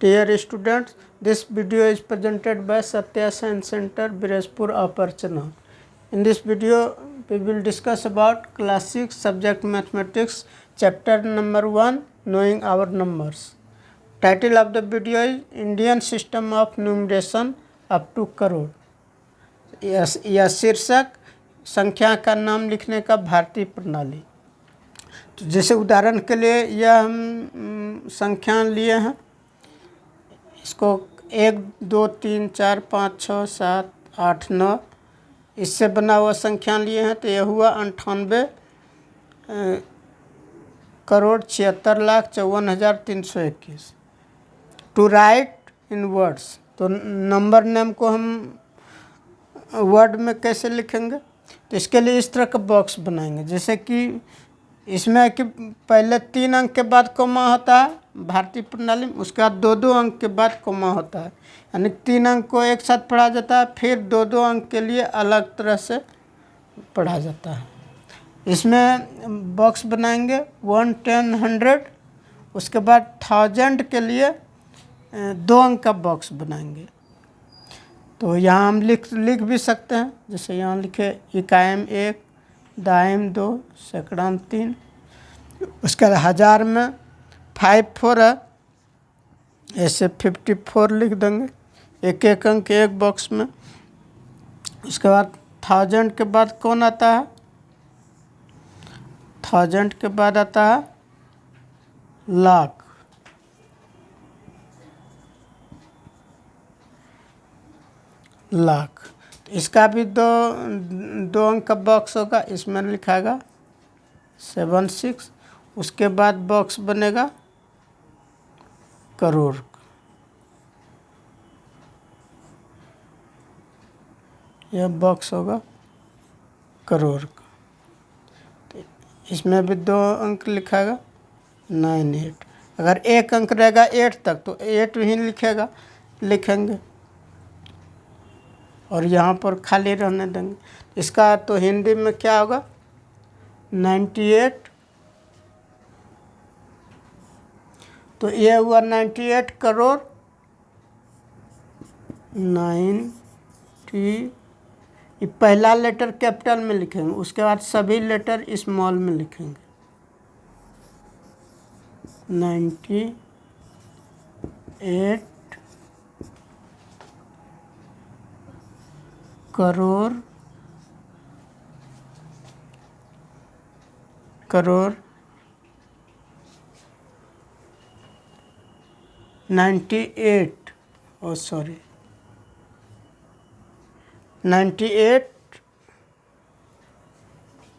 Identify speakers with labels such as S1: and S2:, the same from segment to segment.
S1: Dear students, this video is presented by Satya Science Center, Birajpur, Upper Chennai. In this video, we will discuss about class 6 subject mathematics, chapter number 1, knowing our numbers. Title of the video is Indian System of Numeration up to crore. यह शीर्षक संख्या का नाम लिखने का भारतीय प्रणाली। तो जैसे उदाहरण के लिए यह हम संख्या लिए हैं, इसको 1 2 3 4 5 6 7 8 9 इससे बना हुआ संख्या लिए हैं। तो यह हुआ 98 crore 76 lakh 54,321। To write in words, तो नंबर नेम को हम वर्ड में कैसे लिखेंगे? तो इसके लिए इस तरह का बॉक्स बनाएंगे, जैसे कि इसमें कि पहले 3 अंक के बाद कोमा होता है भारतीय प्रणाली में, उसके बाद 2-2 अंक के बाद कोमा होता है, यानी 3 अंक को एक साथ पढ़ा जाता है, फिर 2-2 अंक के लिए अलग तरह से पढ़ा जाता है। इसमें बॉक्स बनाएंगे 1 10 100, उसके बाद 1000 के लिए 2 अंक का बॉक्स बनाएंगे। तो यहाँ हम लिख भी सकते हैं, जैसे यहाँ लिखे इकाई 1, दायम 2, सैकड़ाम 3। उसके बाद 1000 में 54 है, ऐसे 54 लिख देंगे, एक एक अंक एक बॉक्स में। उसके बाद 1000 के बाद कौन आता है? 1000 के बाद आता है लाख। लाख, तो इसका भी दो अंक का बॉक्स होगा, इसमें लिखाएगा 76। उसके बाद बॉक्स बनेगा करोड़। यह बॉक्स होगा करोड़ का, तो इसमें भी 2 अंक लिखाएगा 98। अगर एक अंक रहेगा 8 तक तो 8 ही लिखेंगे और यहाँ पर खाली रहने देंगे। इसका तो हिंदी में क्या होगा? 98। तो ये हुआ 98 करोड़ 90। ये पहला लेटर कैपिटल में लिखेंगे, उसके बाद सभी लेटर स्मॉल में लिखेंगे। 98 करोड़ 98 98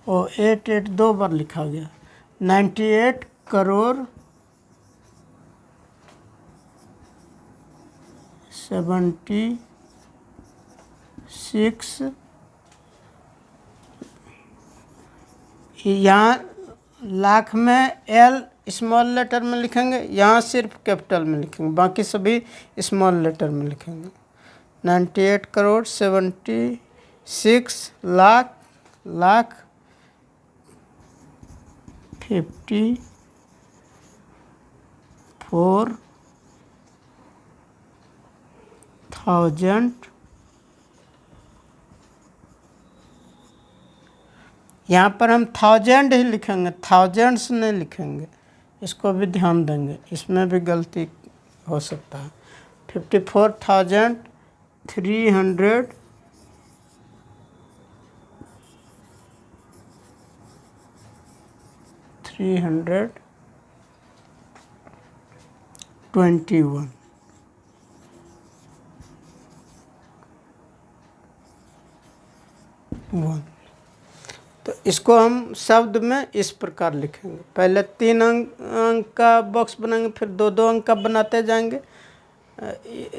S1: 8 2 बार लिखा गया। 98 करोड़ 76। यहाँ लाख में एल स्मॉल लेटर में लिखेंगे, यहाँ सिर्फ कैपिटल में लिखेंगे, बाकी सभी स्मॉल लेटर में लिखेंगे। 98 करोड़ 76 लाख 54,000। यहाँ पर हम 1000 ही लिखेंगे, थाउजेंड्स नहीं लिखेंगे, इसको भी ध्यान देंगे, इसमें भी गलती हो सकता है। 54,321। तो इसको हम शब्द में इस प्रकार लिखेंगे, पहले 3 अंक का बॉक्स बनाएंगे, फिर 2-2 अंक का बनाते जाएंगे।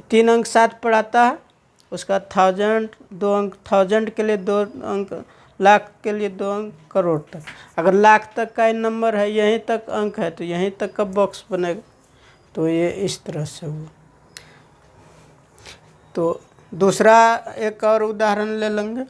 S1: 3 अंक साथ पढ़ाता है, उसका 1000 2 अंक, 1000 के लिए 2 अंक, लाख के लिए 2 अंक, करोड़ तक। अगर लाख तक का नंबर है, यहीं तक अंक है, तो यहीं तक का बॉक्स बनेगा। तो ये इस तरह से हुआ। तो दूसरा एक और उदाहरण ले लेंगे।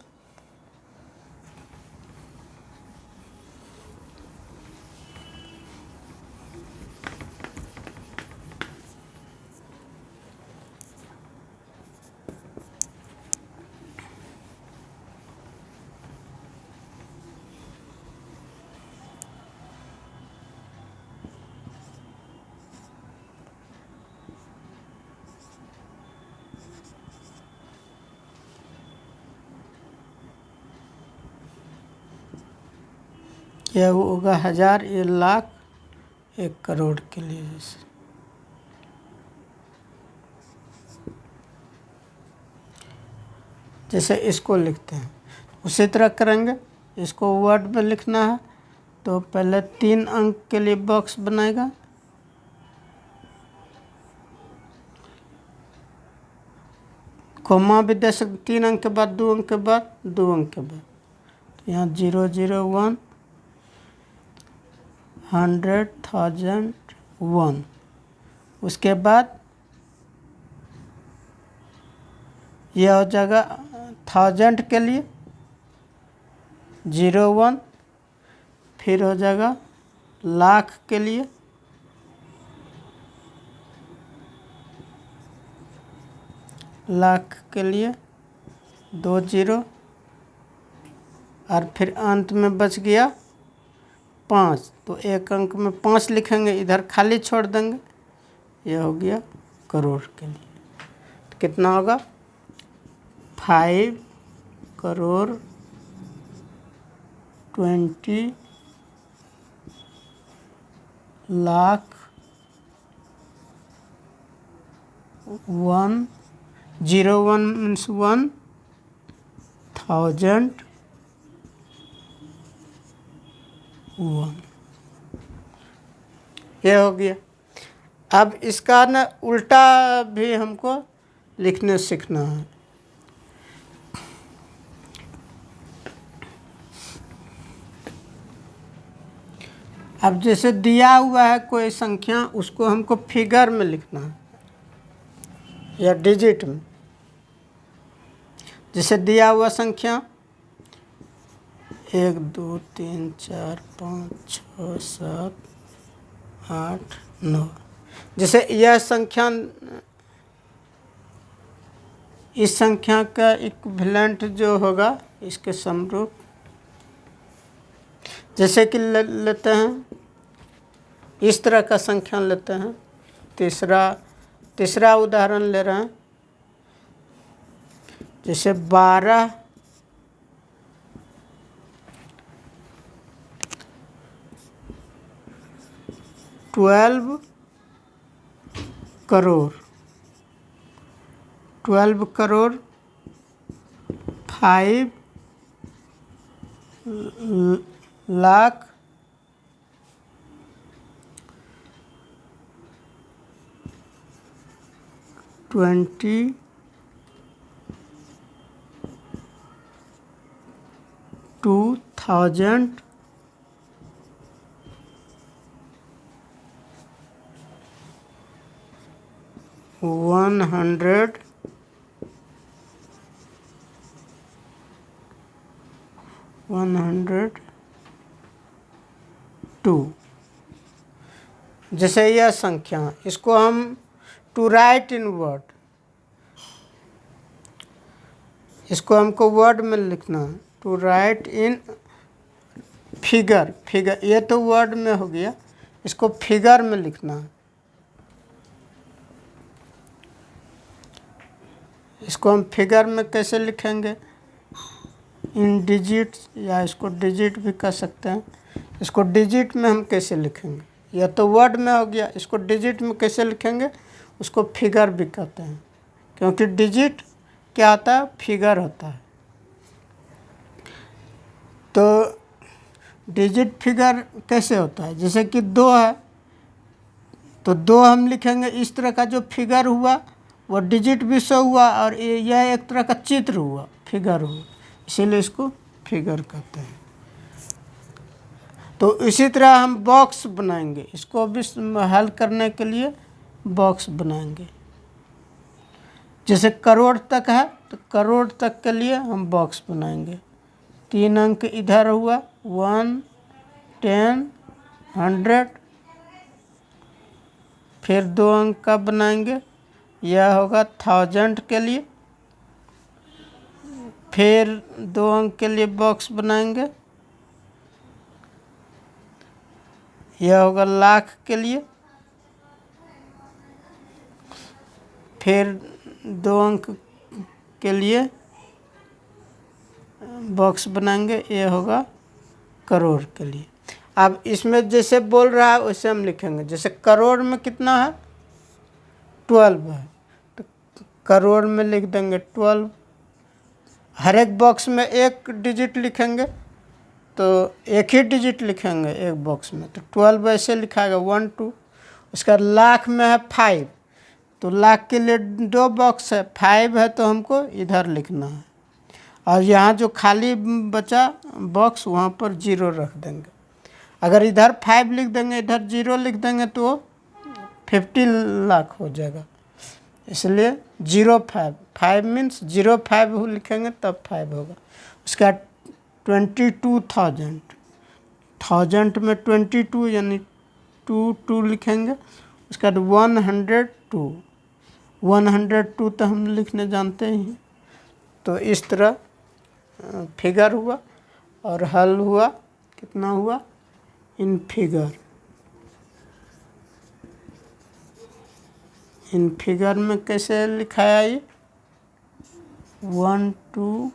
S1: यह होगा 1000, ये लाख, 1 करोड़ के लिए। जैसे इसको लिखते हैं उसी तरह करेंगे। इसको वर्ड में लिखना है तो पहले 3 अंक के लिए बॉक्स बनाएगा, कोमा भी दे सकते, 3 अंक के बाद 2 अंक के बाद 2 अंक के बाद। तो यहाँ 001, 100, 1000, 1। उसके बाद यह हो जाएगा 1000 के लिए 01, फिर हो जाएगा लाख के लिए लाख के लिए 2 0, और फिर अंत में बच गया 5, तो 1 अंक में 5 लिखेंगे, इधर खाली छोड़ देंगे। यह हो गया करोड़ के लिए। तो कितना होगा? 5 करोड़ 20 लाख 1, 01 मीन्स 1000 1। ये हो गया। अब इसका ना उल्टा भी हमको लिखने सीखना है। अब जैसे दिया हुआ है कोई संख्या, उसको हमको फिगर में लिखना है या डिजिट में। जैसे दिया हुआ संख्या 1 2 3 4 5 6 7 8 9, जैसे यह संख्या, इस संख्या का इक्विवेलेंट जो होगा इसके समरूप, जैसे कि लेते हैं इस तरह का संख्या लेते हैं। तीसरा उदाहरण ले रहे हैं, जैसे 12 12 करोड़ 12 करोड़ 5 लाख 20 2000 100 102। जैसे यह संख्या, इसको हम टू राइट इन वर्ड, इसको हमको वर्ड में लिखना है। टू राइट इन फिगर, ये तो वर्ड में हो गया, इसको फिगर में लिखना है। इसको हम फिगर में कैसे लिखेंगे? इन डिजिट, या इसको डिजिट भी कह सकते हैं। इसको डिजिट में हम कैसे लिखेंगे? यह तो वर्ड में हो गया, इसको डिजिट में कैसे लिखेंगे? उसको फिगर भी कहते हैं, क्योंकि डिजिट क्या होता है? फिगर होता है। तो डिजिट फिगर कैसे होता है? जैसे कि 2 है तो 2 हम लिखेंगे, इस तरह का जो फिगर हुआ वो डिजिट भी शो हुआ, और यह एक तरह का चित्र हुआ, फिगर हुआ, इसीलिए इसको फिगर कहते हैं। तो इसी तरह हम बॉक्स बनाएंगे, इसको भी हल करने के लिए बॉक्स बनाएंगे। जैसे करोड़ तक है तो करोड़ तक के लिए हम बॉक्स बनाएंगे। 3 अंक इधर हुआ, 1 10 100, फिर 2 अंक का बनाएंगे, यह होगा 1000 के लिए। फिर 2 अंक के लिए बॉक्स बनाएंगे, यह होगा लाख के लिए। फिर 2 अंक के लिए बॉक्स बनाएंगे, यह होगा करोड़ के लिए। अब इसमें जैसे बोल रहा है वैसे हम लिखेंगे। जैसे करोड़ में कितना है 12 है, तो करोड़ में लिख देंगे 12। हर एक बॉक्स में एक डिजिट लिखेंगे तो एक ही डिजिट लिखेंगे एक बॉक्स में, तो 12 ऐसे लिखाएगा 1 2। उसका लाख में है 5, तो लाख के लिए 2 बॉक्स है, 5 है तो हमको इधर लिखना है। और यहाँ जो खाली बचा बॉक्स वहाँ पर 0 रख देंगे। अगर इधर 5 लिख देंगे इधर 0 लिख देंगे तो 50 लाख हो जाएगा। इसलिए 05, 5 मीन्स 05 लिखेंगे तब 5 होगा। उसका 22,000, 1000 में 22 यानी 2 लिखेंगे। उसके बाद 102, 102 तो हम लिखने जानते ही हैं। तो इस तरह फिगर हुआ और हल हुआ। कितना हुआ इन फिगर। इन फिगर में कैसे लिखाया ये 1 2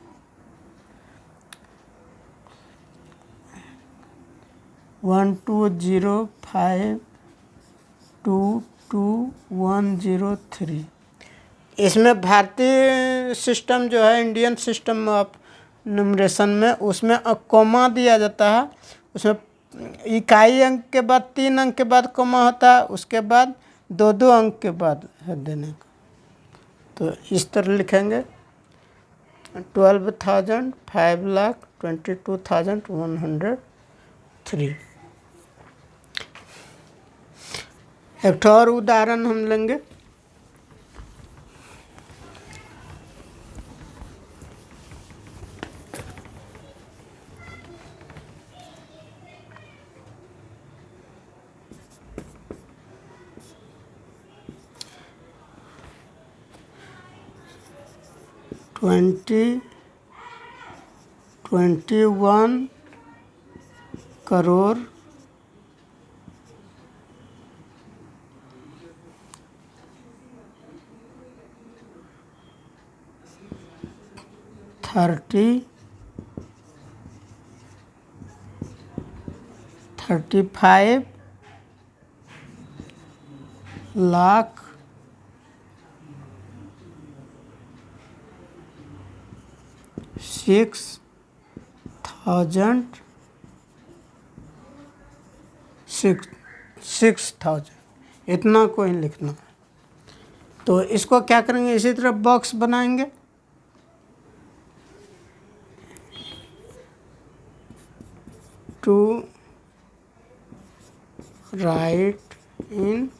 S1: 1 2 0 5 2 2 1 0 3। इसमें भारतीय सिस्टम जो है इंडियन सिस्टम ऑफ न्यूमरेशन में, उसमें कॉमा दिया जाता है। उसमें इकाई अंक के बाद 3 अंक के बाद कॉमा होता है, उसके बाद 2 अंक के बाद है देने का। तो इस तरह लिखेंगे 12,000 5,22,103। एक और उदाहरण हम लेंगे। $21 करोड़ 35 लाख 6,000 इतना को ही लिखना। तो इसको क्या करेंगे, इसी तरह बॉक्स बनाएंगे। टू राइट इन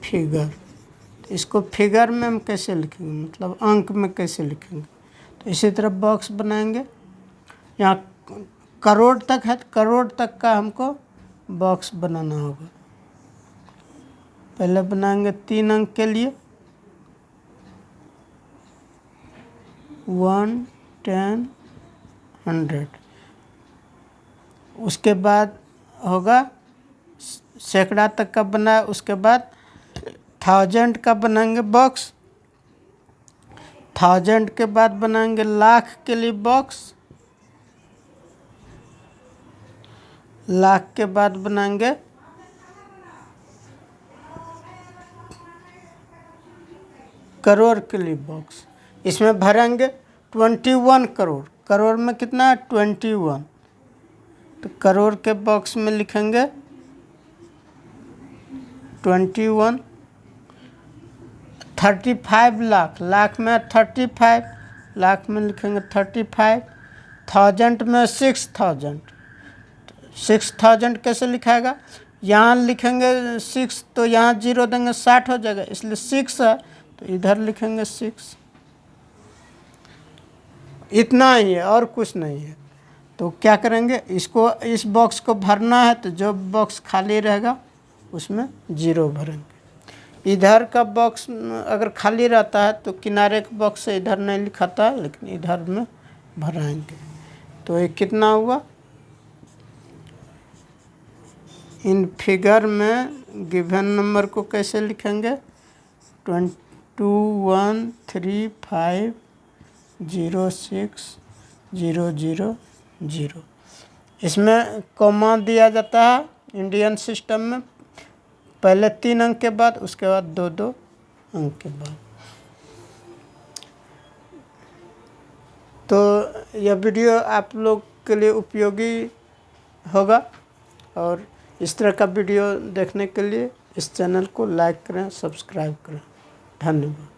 S1: फिगर, तो इसको फिगर में हम कैसे लिखेंगे, मतलब अंक में कैसे लिखेंगे। तो इसी तरह बॉक्स बनाएंगे। यहाँ करोड़ तक है, करोड़ तक का हमको बॉक्स बनाना होगा। पहले बनाएंगे 3 अंक के लिए 1 10 100। उसके बाद होगा सैकड़ा तक का बना। उसके बाद 1000 का बनाएंगे बॉक्स। 1000 के बाद बनाएंगे लाख के लिए बॉक्स। लाख के बाद बनाएंगे करोड़ के लिए बॉक्स। इसमें भरेंगे 21 करोड़। करोड़ में कितना है 21, तो करोड़ के बॉक्स में लिखेंगे 21। 35 लाख, लाख में 35, लाख में लिखेंगे 35। 1000 में 6,000 कैसे लिखाएगा, यहाँ लिखेंगे 6 तो यहाँ 0 देंगे 60 हो जाएगा, इसलिए 6 है तो इधर लिखेंगे 6। इतना ही है और कुछ नहीं है। तो क्या करेंगे, इसको इस बॉक्स को भरना है तो जो बॉक्स खाली रहेगा उसमें 0 भरेंगे। इधर का बॉक्स अगर खाली रहता है तो किनारे के बॉक्स से इधर नहीं लिखाता है, लेकिन इधर में भराएंगे। तो ये कितना हुआ, इन फिगर में गिवन नंबर को कैसे लिखेंगे 213506000। इसमें कॉमा दिया जाता है इंडियन सिस्टम में, पहले 3 अंक के बाद, उसके बाद 2-2 अंक के बाद। तो यह वीडियो आप लोग के लिए उपयोगी होगा, और इस तरह का वीडियो देखने के लिए इस चैनल को लाइक करें, सब्सक्राइब करें। धन्यवाद।